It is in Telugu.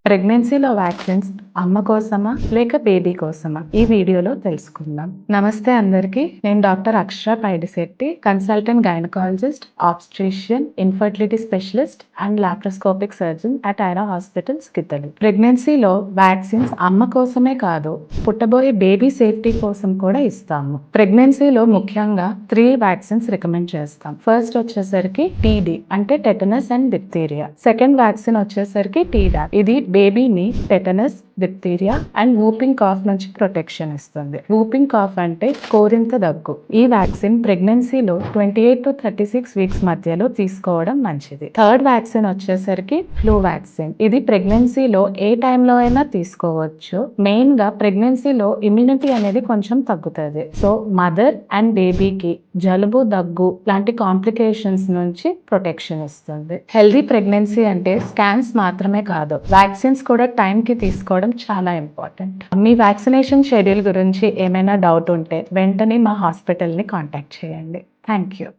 ప్రెగ్నెన్సీలో వ్యాక్సిన్స్ అమ్మ కోసమా లేక బేబీ కోసమా ఈ వీడియోలో తెలుసుకుందాం. నమస్తే అందరికీ, నేను doctor Akshara Paidisetti, consultant gynaecologist, obstetrician, infertility specialist and laparoscopic surgeon at Aira hospitals గిద్దలు. ప్రెగ్నెన్సీలో వ్యాక్సిన్స్ అమ్మ కోసమే కాదు, పుట్టబోయే బేబీ సేఫ్టీ కోసం కూడా ఇస్తాము. ప్రెగ్నెన్సీలో ముఖ్యంగా 3 వ్యాక్సిన్స్ రికమెండ్ చేస్తాం. ఫస్ట్ వచ్చేసరికి టీడీ అంటే tetanus and diphtheria. Second vaccine వచ్చేసరికి టీడాక్, ఇది బేబీని tetanus, diphtheria and whooping cough నుంచి ప్రొటెక్షన్ ఇస్తుంది. వూపింగ్ కాఫ్ అంటే కోరింత దగ్గు. ఈ వ్యాక్సిన్ ప్రెగ్నెన్సీలో 28 to 36 వీక్స్ మధ్యలో తీసుకోవడం మంచిది. థర్డ్ వ్యాక్సిన్ వచ్చేసరికి ఫ్లూ వ్యాక్సిన్. ఇది ప్రెగ్నెన్సీలో ఏ టైంలో అయినా తీసుకోవచ్చు. మెయిన్ గా ప్రెగ్నెన్సీలో ఇమ్యూనిటీ అనేది కొంచెం తగ్గుతుంది. సో మదర్ అండ్ బేబీకి జలుబు, దగ్గు లాంటి కాంప్లికేషన్స్ నుంచి ప్రొటెక్షన్ ఇస్తుంది. హెల్దీ ప్రెగ్నెన్సీ అంటే స్కాన్స్ మాత్రమే కాదు, వ్యాక్సిన్స్ కూడా టైంకి తీసుకోవడం చాలా ఇంపార్టెంట్. మీ వ్యాక్సినేషన్ షెడ్యూల్ గురించి ఏమైనా డౌట్ ఉంటే వెంటనే మా హాస్పిటల్ని కాంటాక్ట్ చేయండి. Thank you.